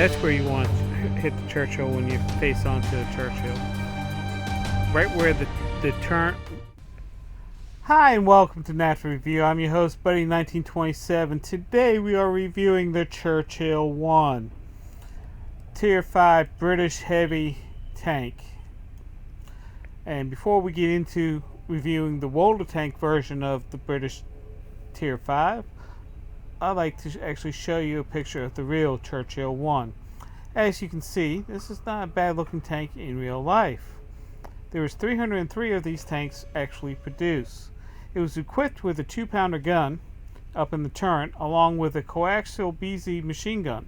That's where you want to hit the Churchill when you face onto the Churchill. Right where the turn. Hi and welcome to NAFTA Review. I'm your host, Buddy1927. Today we are reviewing the Churchill 1 Tier 5 British Heavy Tank. And before we get into reviewing the Walter tank version of the British Tier 5, I'd like to actually show you a picture of the real Churchill 1. As you can see, this is not a bad looking tank in real life. There was 303 of these tanks actually produced. It was equipped with a 2-pounder gun up in the turret, along with a coaxial BZ machine gun.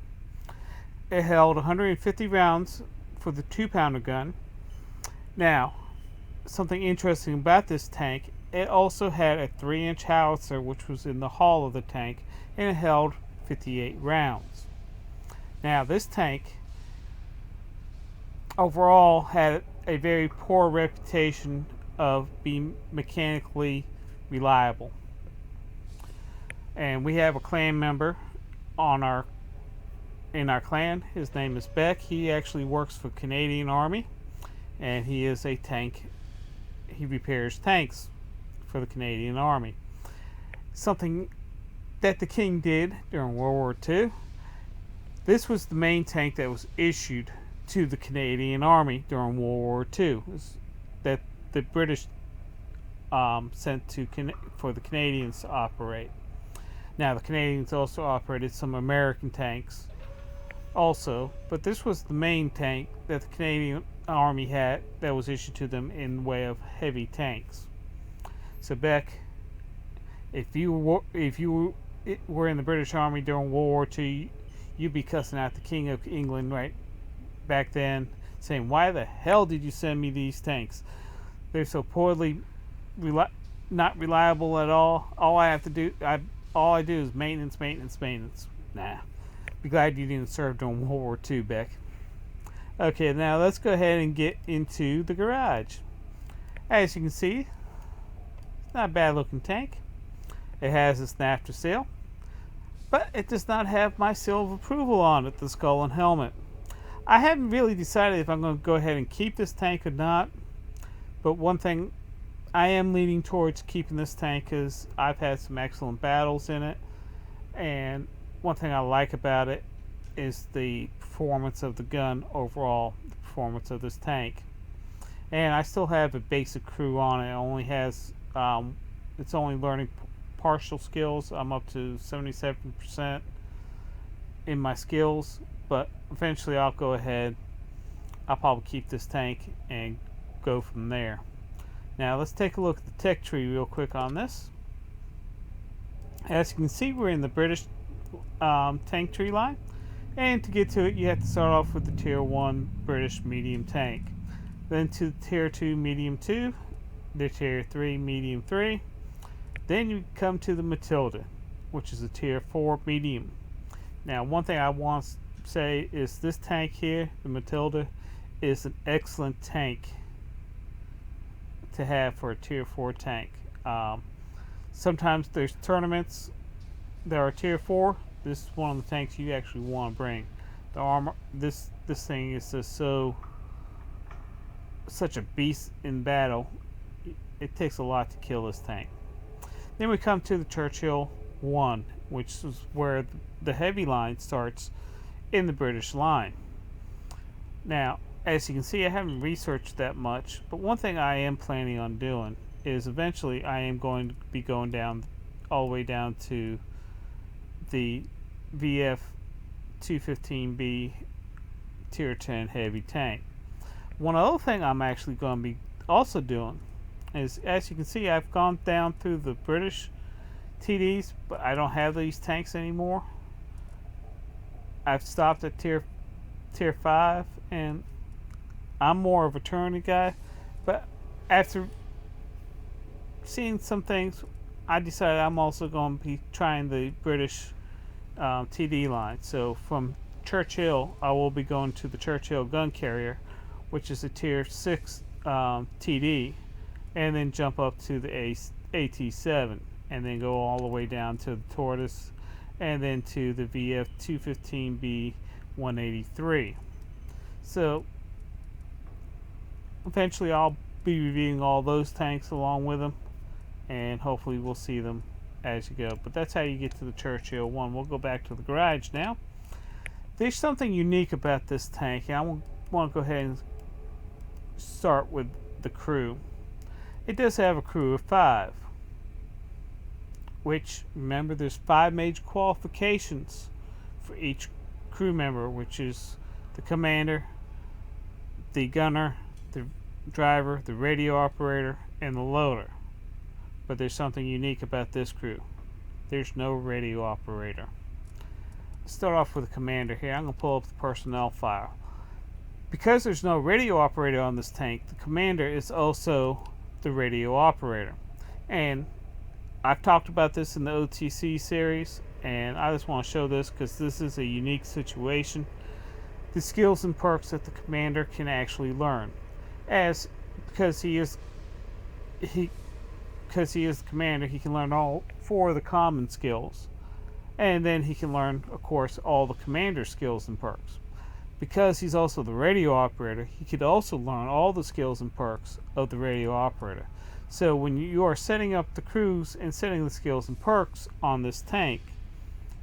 It held 150 rounds for the 2-pounder gun. Now, something interesting about this tank, it also had a 3-inch howitzer which was in the hull of the tank, and it held 58 rounds. Now, this tank overall had a very poor reputation of being mechanically reliable. And we have a clan member in our clan. His name is Beck. He actually works for Canadian Army, and he is a tank. He repairs tanks for the Canadian Army. Something that the King did during World War II. This was the main tank that was issued to the Canadian Army during World War II. That the British sent to for the Canadians to operate. Now, the Canadians also operated some American tanks also, but this was the main tank that the Canadian Army had that was issued to them in the way of heavy tanks. So Beck, if you were in the British Army during World War II, you'd be cussing out the King of England right back then, saying, "Why the hell did you send me these tanks? They're so poorly, not reliable at all. All I do is maintenance. Nah. Be glad you didn't serve during World War II, Beck." Okay, now let's go ahead and get into the garage. As you can see, it's not a bad looking tank. It has its NAFTA seal, but it does not have my seal of approval on it, the skull and helmet. I haven't really decided if I'm going to go ahead and keep this tank or not, but one thing I am leaning towards keeping this tank because I've had some excellent battles in it, and one thing I like about it is the performance of the gun overall, the performance of this tank. And I still have a basic crew on it. It only has, it's only learning partial skills. I'm up to 77% in my skills, but eventually I'll go ahead. I'll probably keep this tank and go from there. Now let's take a look at the tech tree real quick on this. As you can see, we're in the British tank tree line, and to get to it you have to start off with the Tier 1 British medium tank, then to the Tier 2 medium 2, the Tier 3 medium 3, then you come to the Matilda, which is a Tier 4 medium. Now, one thing I want to say is this tank here, the Matilda, is an excellent tank to have for a Tier 4 tank. Sometimes there's tournaments that are Tier 4. This is one of the tanks you actually want to bring. The armor, this thing is just such a beast in battle. It takes a lot to kill this tank. Then we come to the Churchill 1, which is where the heavy line starts in the British line. Now, as you can see, I haven't researched that much, but one thing I am planning on doing is eventually I am going to be going down all the way down to the VF 215B Tier 10 heavy tank. One other thing I'm actually going to be also doing is, as you can see, I've gone down through the British TDs, but I don't have these tanks anymore. I've stopped at tier 5, and I'm more of a tourney guy, but after seeing some things, I decided I'm also going to be trying the British TD line. So from Churchill, I will be going to the Churchill gun carrier, which is a Tier 6 TD, and then jump up to the AT7, and then go all the way down to the Tortoise, and then to the VF 215B, 183. So eventually I'll be reviewing all those tanks along with them, and hopefully we'll see them as you go. But that's how you get to the Churchill one. We'll go back to the garage now. There's something unique about this tank, and I want to go ahead and start with the crew. It does have a crew of 5, which, remember, there's 5 major qualifications for each crew member, which is the commander, the gunner, the driver, the radio operator, and the loader. But there's something unique about this crew. There's no radio operator. Let's start off with the commander here. I'm going to pull up the personnel file. Because there's no radio operator on this tank, the commander is also the radio operator. And I've talked about this in the OTC series, and I just want to show this because this is a unique situation. The skills and perks that the commander can actually learn, because he is the commander, he can learn all 4 of the common skills, and then he can learn, of course, all the commander skills and perks. Because he's also the radio operator, he could also learn all the skills and perks of the radio operator. So when you are setting up the crews and setting the skills and perks on this tank,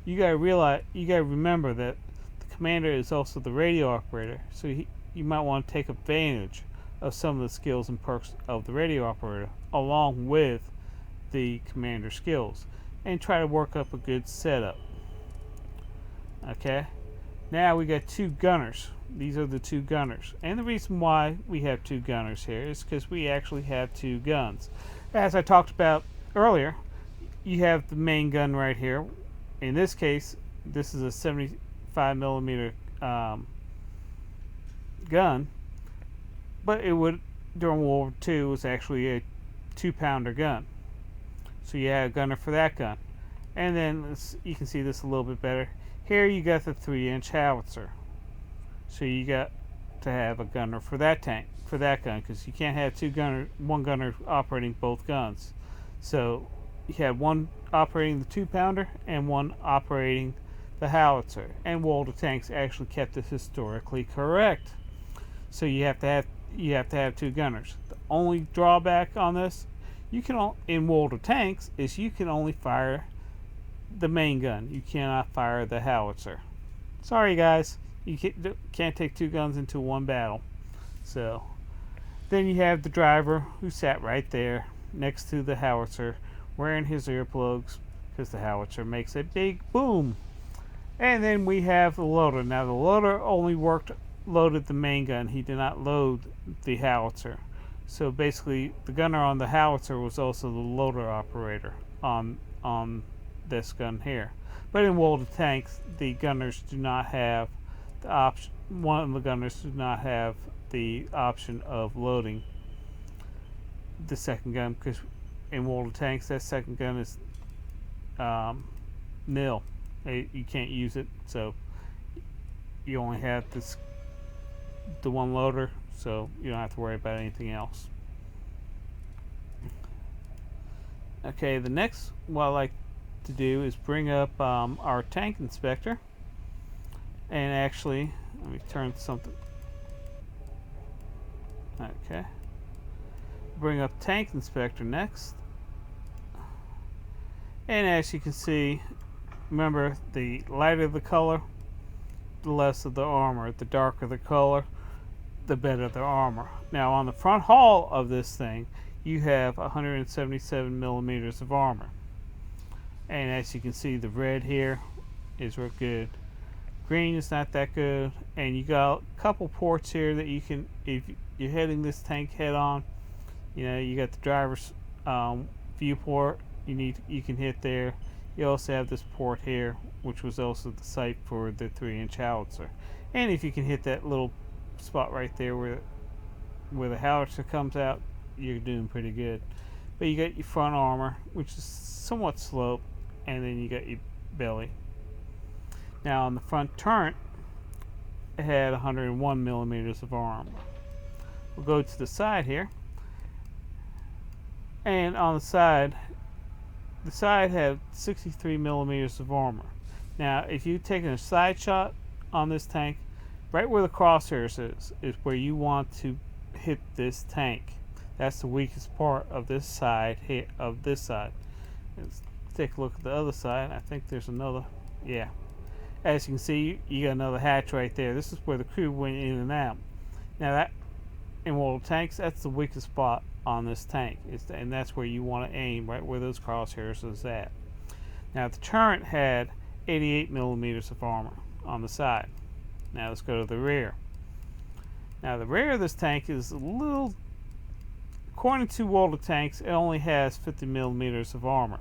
you gotta remember that the commander is also the radio operator. So you might want to take advantage of some of the skills and perks of the radio operator along with the commander skills, and try to work up a good setup. Okay. Now we got 2 gunners. These are the 2 gunners. And the reason why we have 2 gunners here is because we actually have 2 guns. As I talked about earlier, you have the main gun right here. In this case, this is a 75 millimeter gun. But it would, during World War II, was actually a 2-pounder gun. So you had a gunner for that gun. And then you can see this a little bit better. Here you got the 3-inch howitzer. So you got to have a gunner for that tank, for that gun, because you can't have one gunner operating both guns. So you had one operating the 2-pounder and one operating the howitzer. And World of Tanks actually kept this historically correct. So you have to have 2 gunners. The only drawback on this, in World of Tanks, is you can only fire the main gun. You cannot fire the howitzer. Sorry guys, you can't take 2 guns into one battle. So then you have the driver who sat right there next to the howitzer wearing his earplugs because the howitzer makes a big boom. And then we have the loader. Now the loader only loaded the main gun. He did not load the howitzer. So basically the gunner on the howitzer was also the loader operator on this gun here. But in World of Tanks, the gunners do not have the option. One of the gunners does not have the option of loading the second gun, because in World of Tanks that second gun is nil. You can't use it, so you only have the one loader, so you don't have to worry about anything else. Okay, the next what I like to do is bring up our tank inspector, and actually let me turn something. Okay, bring up tank inspector next, and as you can see, remember, the lighter the color, the less of the armor. The darker the color, the better the armor. Now on the front hull of this thing, you have 177 millimeters of armor. And as you can see, the red here is real good. Green is not that good. And you got a couple ports here that you can, if you're heading this tank head on, you got the driver's viewport. You can hit there. You also have this port here, which was also the sight for the 3-inch howitzer. And if you can hit that little spot right there where the howitzer comes out, you're doing pretty good. But you got your front armor, which is somewhat sloped, and then you got your belly. Now on the front turret, it had 101 millimeters of armor. We'll go to the side here, and on the side had 63 millimeters of armor. Now if you've taken a side shot on this tank, right where the crosshairs is where you want to hit this tank. That's the weakest part of this side here. Of this side. Let's take a look at the other side. I think there's another. Yeah. As you can see, you got another hatch right there. This is where the crew went in and out. Now that in world tanks, that's the weakest spot on this tank, and that's where you want to aim, right where those crosshairs is at. Now the turret had 88 millimeters of armor on the side. Now let's go to the rear. Now the rear of this tank is a little, according to World of Tanks, it only has 50 millimeters of armor.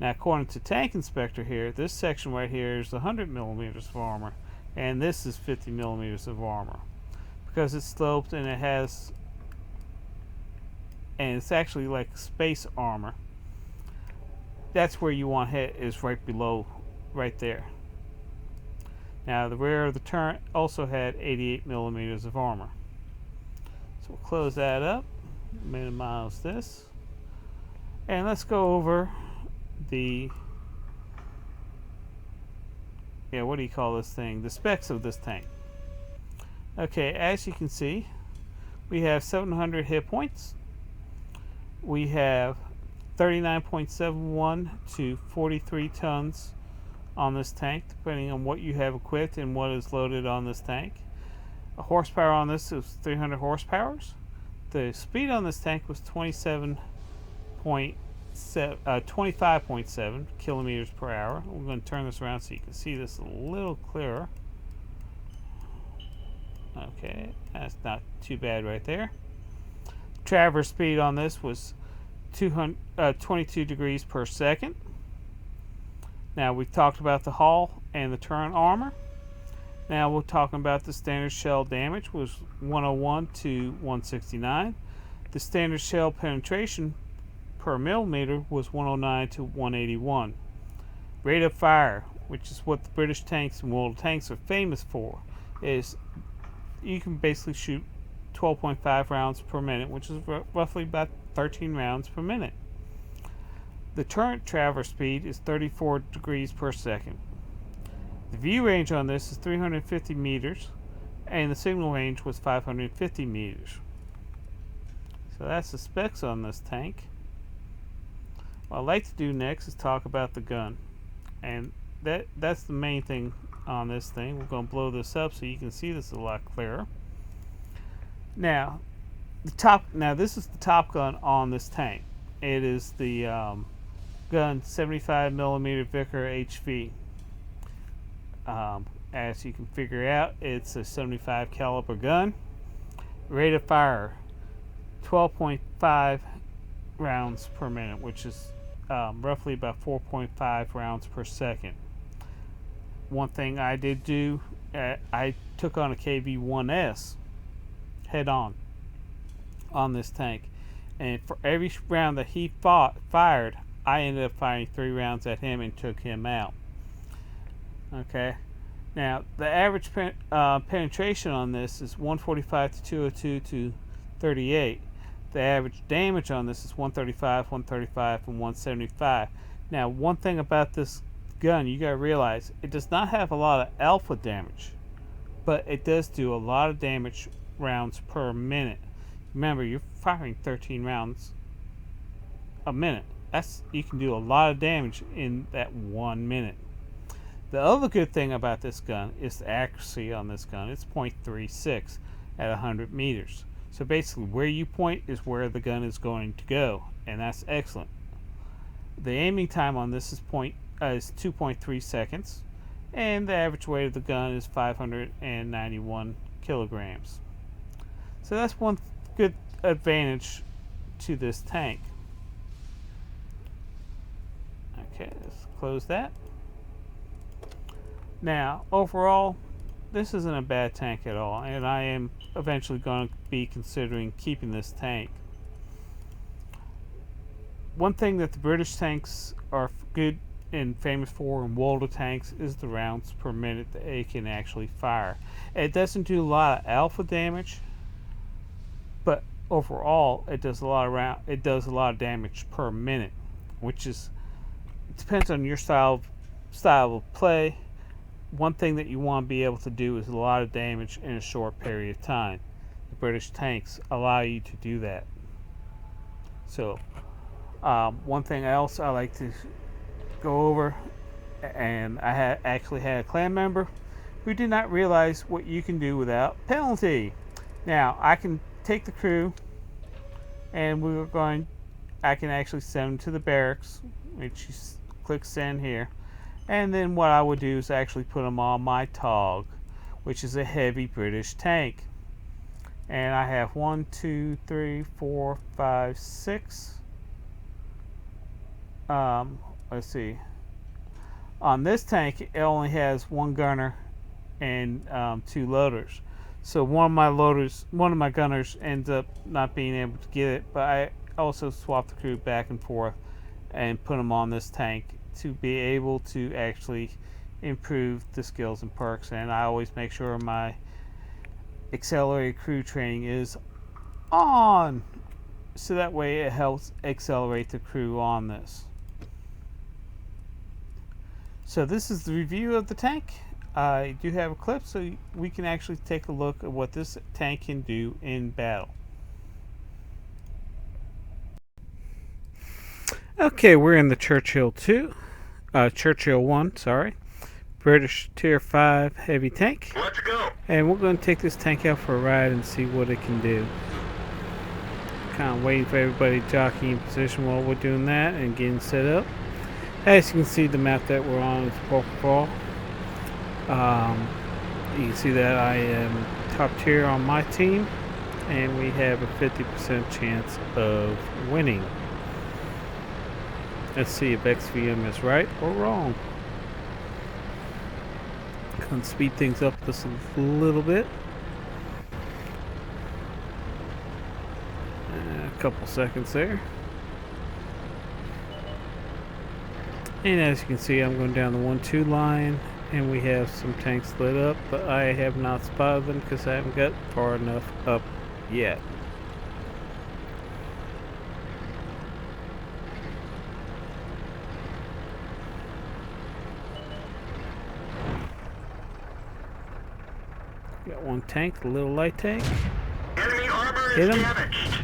Now according to Tank Inspector here, this section right here is 100 millimeters of armor, and this is 50 millimeters of armor. Because it's sloped and it has, and it's actually like space armor. That's where you want to hit, is right below, right there. Now the rear of the turret also had 88 millimeters of armor. So we'll close that up, minimize this, and let's go over the, what do you call this thing? The specs of this tank. Okay, as you can see, we have 700 hit points. We have 39.71 to 43 tons on this tank, depending on what you have equipped and what is loaded on this tank. A horsepower on this is 300 horsepower. The speed on this tank was 25.7 kilometers per hour. We're going to turn this around so you can see this a little clearer. Okay, that's not too bad right there. Traverse speed on this was 22 degrees per second. Now we've talked about the hull and the turret armor. Now we're talking about the standard shell damage was 101 to 169. The standard shell penetration per millimeter was 109 to 181. Rate of fire, which is what the British tanks and World Tanks are famous for, is you can basically shoot 12.5 rounds per minute, which is roughly about 13 rounds per minute. The turret traverse speed is 34 degrees per second. The view range on this is 350 meters, and the signal range was 550 meters. So that's the specs on this tank. What I'd like to do next is talk about the gun, and that's the main thing on this thing. We're going to blow this up so you can see this a lot clearer. Now, this is the top gun on this tank. It is the gun 75 millimeter Vickers HV. As you can figure out, it's a 75 caliber gun. Rate of fire 12.5 rounds per minute, which is roughly about 4.5 rounds per second. One thing I did do, I took on a KV-1S head on this tank, and for every round that he fired, I ended up firing 3 rounds at him and took him out. Okay, now the average penetration on this is 145 to 202 to 38. The average damage on this is 135, 135, and 175. Now, one thing about this gun you gotta realize, it does not have a lot of alpha damage, but it does do a lot of damage rounds per minute. Remember, you're firing 13 rounds a minute. You can do a lot of damage in that 1 minute. The other good thing about this gun is the accuracy on this gun. It's .36 at 100 meters. So basically, where you point is where the gun is going to go, and that's excellent. The aiming time on this is 2.3 seconds, and the average weight of the gun is 591 kilograms. So that's one good advantage to this tank. Okay, let's close that. Now, overall, this isn't a bad tank at all, and I am eventually going to be considering keeping this tank. One thing that the British tanks are good and famous for in World of Tanks is the rounds per minute that it can actually fire. It doesn't do a lot of alpha damage, but overall it does a lot of damage per minute, which is, it depends on your style of play one thing that you want to be able to do is a lot of damage in a short period of time. The British tanks allow you to do that. So, one thing else I like to go over, and I actually had a clan member who did not realize what you can do without penalty. Now, I can take the crew, and I can actually send them to the barracks, which you click send here. And then what I would do is actually put them on my TOG, which is a heavy British tank. And I have 1, 2, 3, 4, 5, 6. Let's see. On this tank, it only has one gunner and 2 loaders. So one of my gunners ends up not being able to get it, but I also swap the crew back and forth and put them on this tank to be able to actually improve the skills and perks. And I always make sure my accelerated crew training is on, so that way it helps accelerate the crew on this. So this is the review of the tank. I do have a clip so we can actually take a look at what this tank can do in battle. Okay, we're in the Churchill 1, sorry. British Tier 5 heavy tank. Let's go. And we're going to take this tank out for a ride and see what it can do. Kind of waiting for everybody jockeying in position while we're doing that and getting set up. As you can see, the map that we're on is Purple. You can see that I am top tier on my team, and we have a 50% chance of winning. Let's see if XVM is right or wrong. Gonna speed things up just a little bit. A couple seconds there. And as you can see, I'm going down the 1-2 line, and we have some tanks lit up, but I have not spotted them because I haven't got far enough up yet. Got one tank, a little light tank. Enemy armor Hit is him. damaged.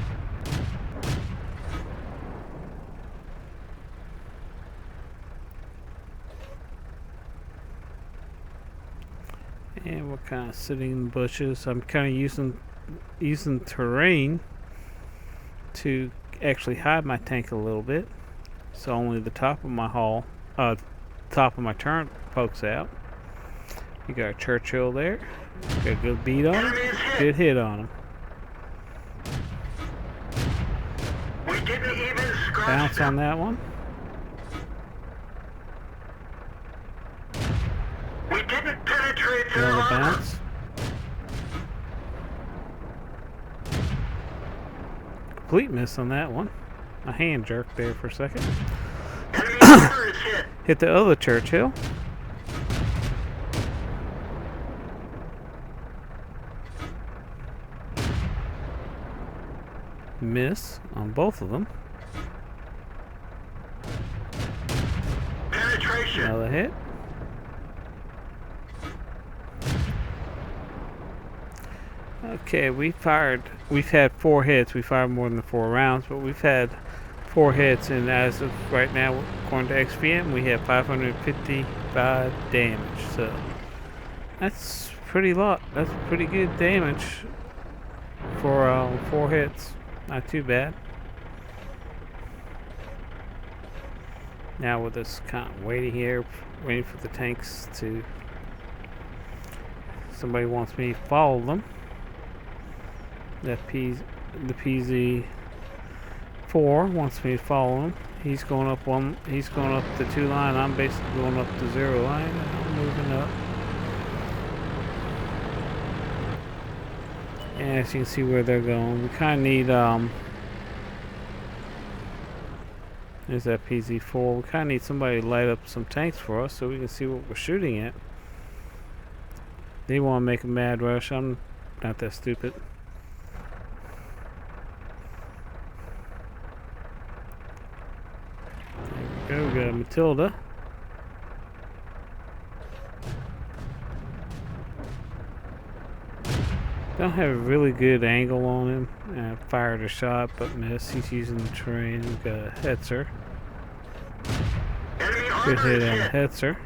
And we're kind of sitting in the bushes. I'm kind of using terrain to actually hide my tank a little bit, so only the top of my top of my turret pokes out. You got a Churchill there. Got a good beat on him. Good hit on him. We didn't even scratch Bounce them. on that one. We didn't penetrate their Another armor. bounce. Complete miss on that one. My hand jerked there for a second. Enemy armor is hit. Hit the other Churchill. Miss on both of them. Penetration. Another hit. Okay, we've had 4 hits. We fired more than 4 rounds, but we've had 4 hits, and as of right now, according to XPM, we have 555 damage. So that's that's pretty good damage for 4 hits. Not too bad. Now we're just kind of waiting here, waiting for the tanks to. Somebody wants me to follow them. The PZ4 wants me to follow him. He's going up the 2 line. I'm basically going up the 0 line. I'm moving up. And as you can see where they're going, we kind of need there's that PZ4. We kind of need somebody to light up some tanks for us so we can see what we're shooting at. They want to make a mad rush. I'm not that stupid. There we go. We got a Matilda. Don't have a really good angle on him. Fired a shot but missed. He's using the terrain. We've got a Hetzer. Enemy Good armor hit is on the hit. Hetzer.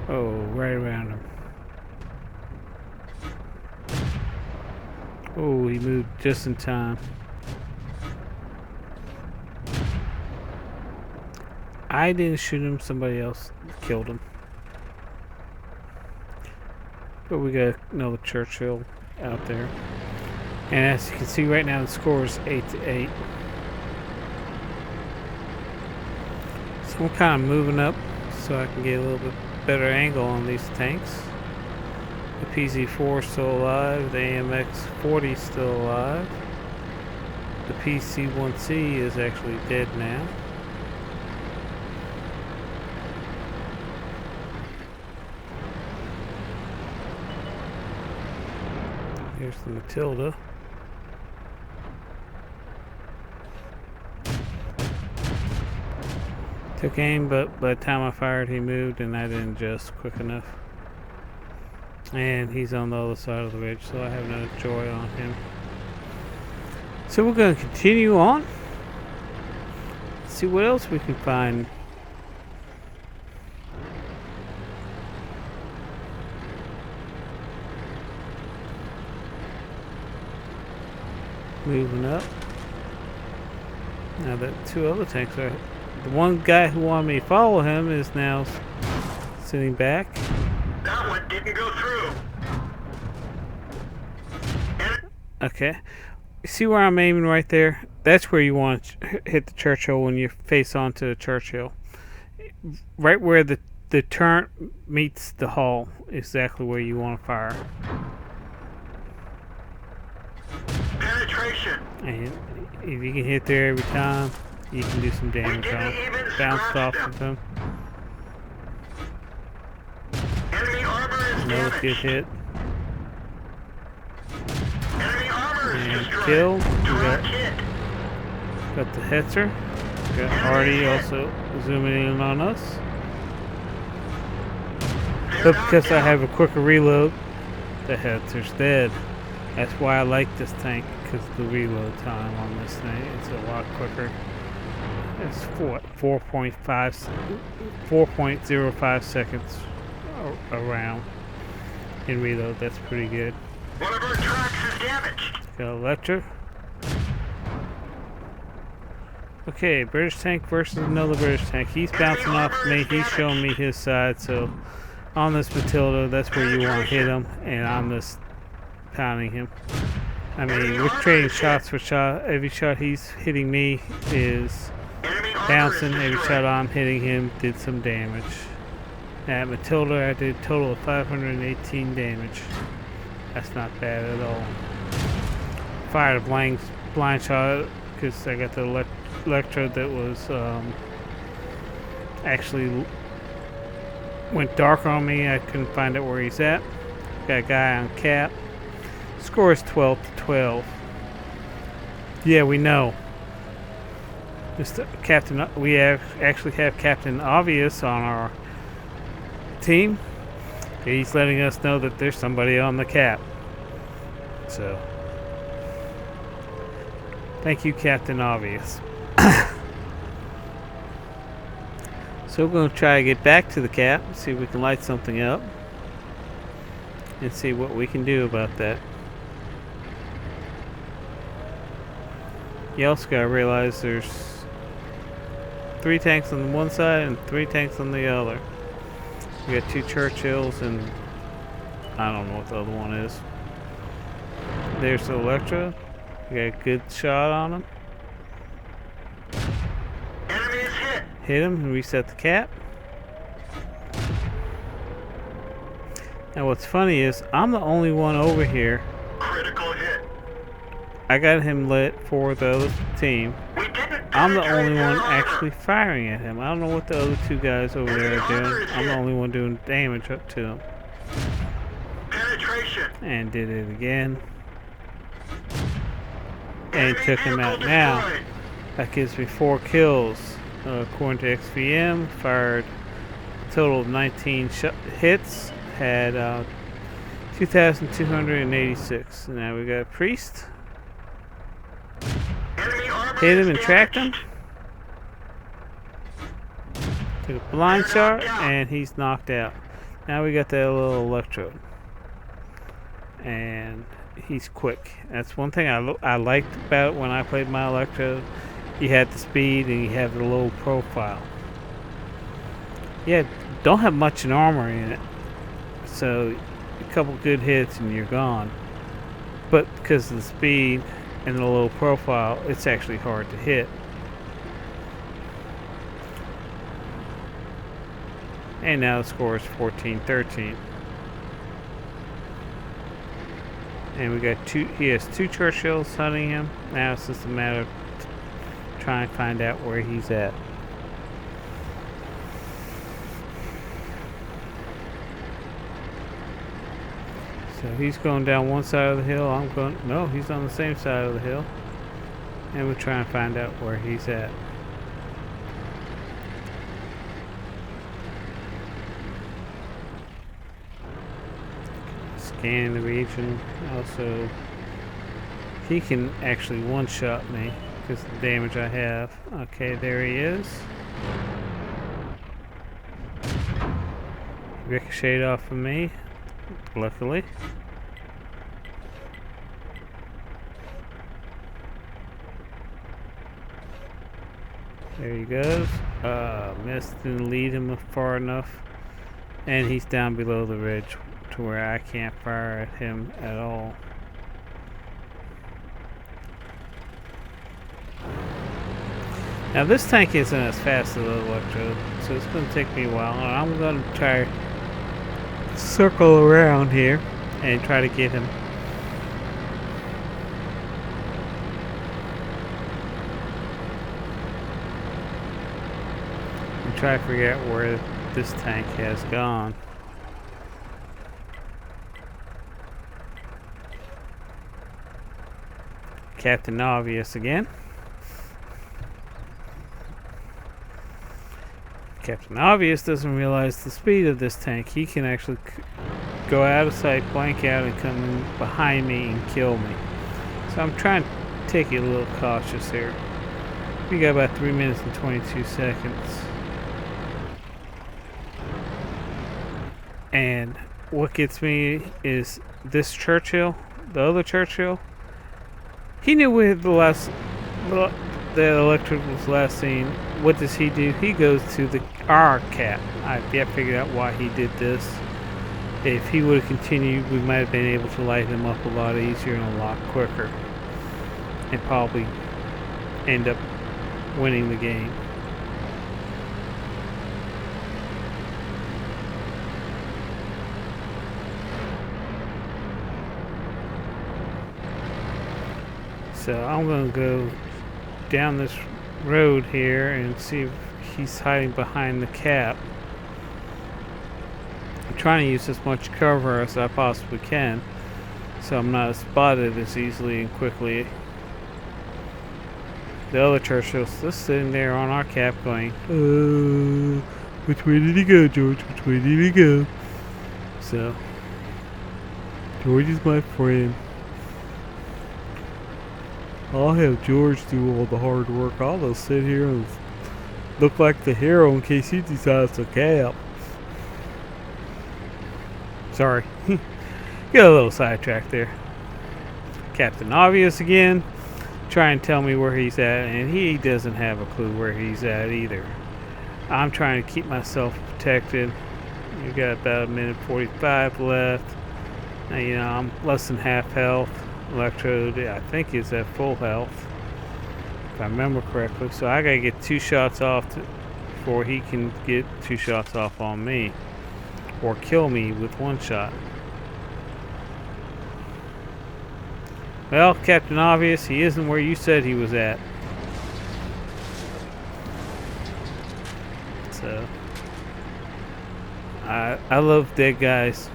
Oh, right around him. Oh, he moved just in time. I didn't shoot him, somebody else killed him. But we got another Churchill out there. And as you can see right now, the score is 8-8. So I'm kind of moving up so I can get a little bit better angle on these tanks. The PZ-4 is still alive. The AMX-40 is still alive. The PC-1C is actually dead now. Here's the Matilda. Took aim, but by the time I fired, he moved, and I didn't adjust quick enough. And he's on the other side of the ridge, so I have no joy on him. So we're going to continue on. See what else we can find. Moving up. Now that two other tanks are... The one guy who wanted me to follow him is now sitting back. That one didn't go through. Okay. See where I'm aiming right there? That's where you want to hit the Churchill when you face onto the Churchill. Right where the turret meets the hull, exactly where you want to fire. Penetration. And if you can hit there every time, you can do some damage on him. Bounced off of him. Enemy armor is Another good damaged. hit. Enemy armor is And destroyed. killed. We Direct hit. got the Hetzer. Got Hardy also zooming in on us. But because I have a quicker reload, the Hetzer's dead. That's why I like this tank, because the reload time on this thing is a lot quicker. It's 4.05 seconds around in reload. That's pretty good. One of our tracks is damaged. Got Electra. Okay, British tank versus another British tank. He's bouncing off me. He's showing me his side. So on this Matilda, that's where you want to hit him, and I'm just pounding him. I mean, we're trading shots for shot. Every shot he's hitting me is Enemy armor bouncing. is Every destroyed. shot I'm hitting him did some damage. At Matilda, I did a total of 518 damage. That's not bad at all. Fired a blind shot because I got the Electra that was actually went dark on me. I couldn't find out where he's at. Got a guy on cap. Score is 12-12. Yeah, we know. Mr. Captain, we actually have Captain Obvious on our team. He's letting us know that there's somebody on the cap. So, thank you, Captain Obvious. So we're going to try to get back to the cap, see if we can light something up, and see what we can do about that. You also got to realize there's 3 tanks on the one side and 3 tanks on the other. We got 2 Churchills and I don't know what the other one is. There's the Electra. We got a good shot on him. Enemy is hit. Hit him and reset the cap. Now what's funny is I'm the only one over here. Critical hit. I got him lit for the other team. We didn't I'm the penetrate only their one armor. actually firing at him. I don't know what the other 2 guys over there are doing. I'm the only one doing damage up to him. Penetration. And did it again. And Enemy took him out. vehicle Now, destroyed. that gives me 4 kills. According to XVM, fired a total of 19 hits. had 2,286. Now we got a priest. Enemy armor Hit is him and tracked him. damaged. Took a blind shot, and he's knocked out. Now we got that little electrode. And he's quick. That's one thing I liked about when I played my electrode. You had the speed and you have the low profile. Yeah, don't have much in armor in it. So a couple good hits and you're gone. But because of the speed and the low profile, it's actually hard to hit. And now the score is 14-13. And we got he has two Churchills hunting him. Now it's just a matter of trying to find out where he's at. So he's going down one side of the hill. No, he's on the same side of the hill. And we're trying to find out where he's at. Scanning the region. Also, he can actually one-shot me because of the damage I have. Okay, there he is. Ricocheted off of me, luckily. There he goes. Missed, didn't lead him far enough. And he's down below the ridge to where I can't fire at him at all. Now this tank isn't as fast as the electrode, so it's going to take me a while. And I'm going to try to circle around here and try to get him. And try to figure out where this tank has gone. Captain Obvious again. Captain Obvious doesn't realize the speed of this tank. He can actually go out of sight, blank out, and come in behind me and kill me. So I'm trying to take it a little cautious here. We got about 3 minutes and 22 seconds. And what gets me is this Churchill, the other Churchill. He knew where the electric was last seen. What does he do? He goes to our cap. I've yet figured out why he did this. If he would have continued, we might have been able to light him up a lot easier and a lot quicker. And probably end up winning the game. So I'm going to go down this road here and see if he's hiding behind the cap. I'm trying to use as much cover as I possibly can so I'm not spotted as easily and quickly. The other Churchill's just sitting there on our cap going, which way did he go, George? Which way did he go? So, George is my friend. I'll have George do all the hard work. I'll just sit here and look like the hero in case he decides to cap. Sorry. Get a little sidetracked there. Captain Obvious again. Try and tell me where he's at, and he doesn't have a clue where he's at either. I'm trying to keep myself protected. We got about a minute 45 left. Now, you know, I'm less than half health. Electrode, I think, is at full health, if I remember correctly. So I gotta get 2 shots off before he can get 2 shots off on me, or kill me with 1 shot. Well, Captain Obvious, he isn't where you said he was at. So I love dead guys.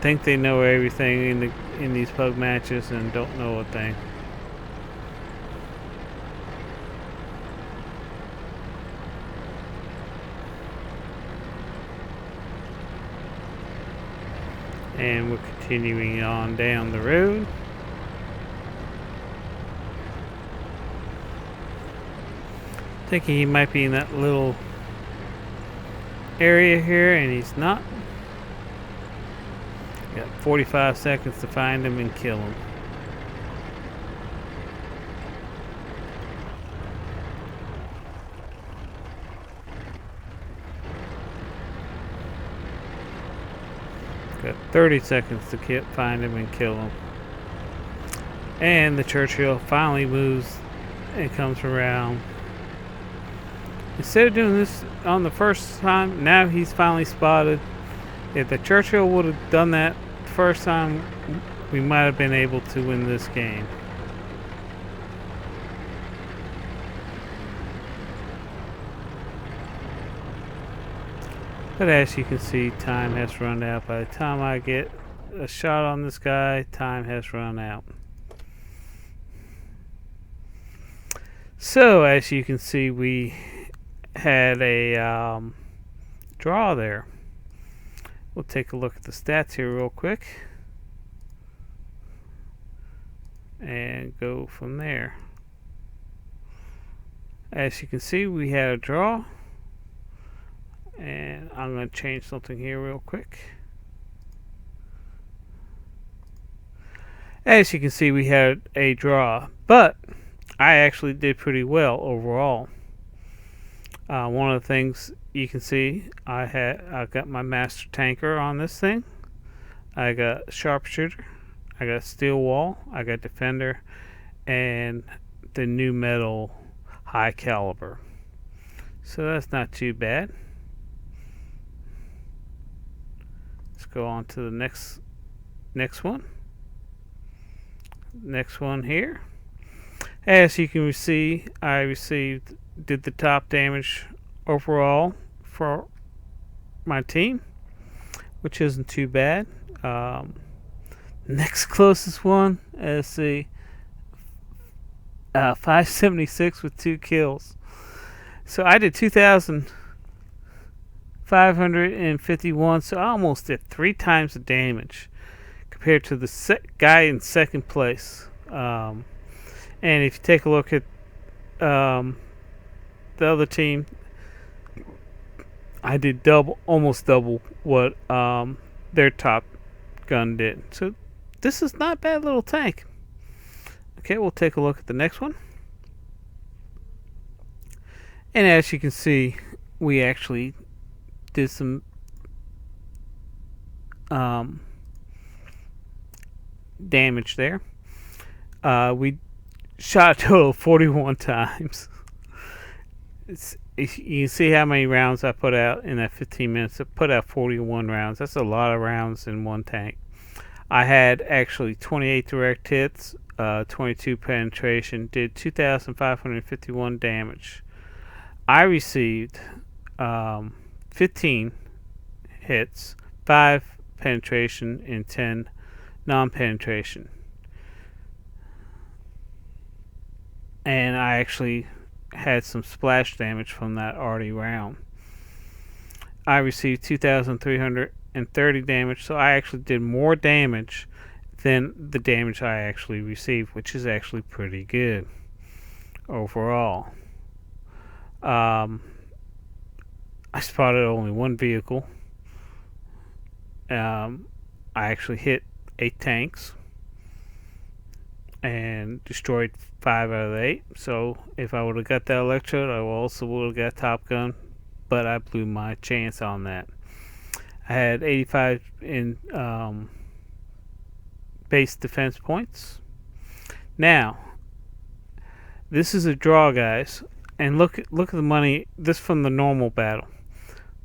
Think they know everything in these pug matches and don't know a thing. And we're continuing on down the road. Thinking he might be in that little area here, and he's not. Got 45 seconds to find him and kill him. Got 30 seconds to find him and kill him. And the Churchill finally moves and comes around. Instead of doing this on the first time, now he's finally spotted. If the Churchill would have done that the first time, we might have been able to win this game. But as you can see, time has run out. By the time I get a shot on this guy, time has run out. So as you can see, we had a draw there. We'll take a look at the stats here real quick and go from there. As you can see, we had a draw. And I'm going to change something here real quick. As you can see, we had a draw, but I actually did pretty well overall. One of the things you can see, I got my master tanker on this thing. I got sharpshooter, I got steel wall, I got defender, and the new metal high caliber. So that's not too bad. Go on to the next one. Next one here. As you can see, I did the top damage overall for my team, which isn't too bad. Next closest one is the 576 with 2 kills. So I did 2,551, so I almost did 3 times the damage compared to the guy in second place. And if you take a look at the other team, I did almost double what their top gun did. So this is not a bad little tank. Okay, we'll take a look at the next one. And as you can see, we actually did some damage there. We shot a total of 41 times. You can see how many rounds I put out in that 15 minutes. I put out 41 rounds. That's a lot of rounds in one tank. I had actually 28 direct hits, 22 penetration, did 2,551 damage. I received 15 hits, 5 penetration, and 10 non-penetration. And I actually had some splash damage from that already round. I received 2,330 damage, so I actually did more damage than the damage I actually received, which is actually pretty good overall. I spotted only one vehicle. I actually hit 8 tanks and destroyed 5 out of the 8. So if I would have got that electrode, I also would have got Top Gun, but I blew my chance on that. I had 85 in base defense points. Now, this is a draw, guys, and look at the money. This from the normal battle,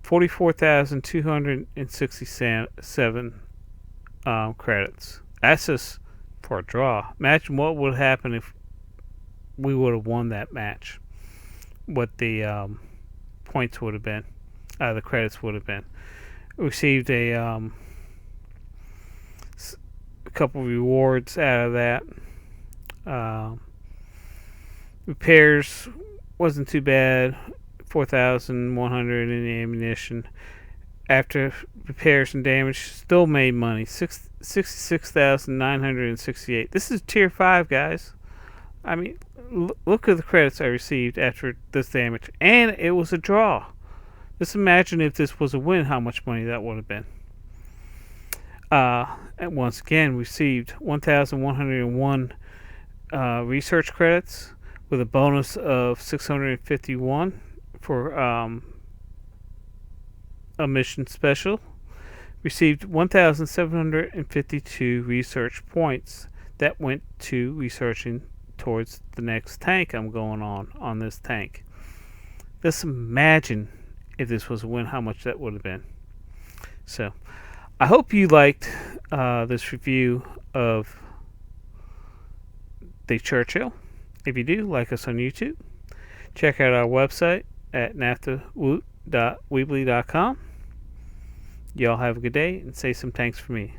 44,267 credits. That's just for a draw. Imagine what would happen if we would have won that match. What the points would have been, the credits would have been. Received a couple rewards out of that. Repairs wasn't too bad. 4,100 in ammunition. after repairs and damage, still made money. 66,968. This is tier 5, guys. I mean, look at the credits I received after this damage, and it was a draw. Just imagine if this was a win, how much money that would have been. And once again, received 1,101 research credits with a bonus of 651 for a mission special. Received 1,752 research points that went to researching towards the next tank I'm going on this tank. Just imagine if this was a win, how much that would have been. So I hope you liked this review of the Churchill. If you do, like us on YouTube. Check out our website at NAFTAwot.weebly.com. Y'all have a good day and say some thanks for me.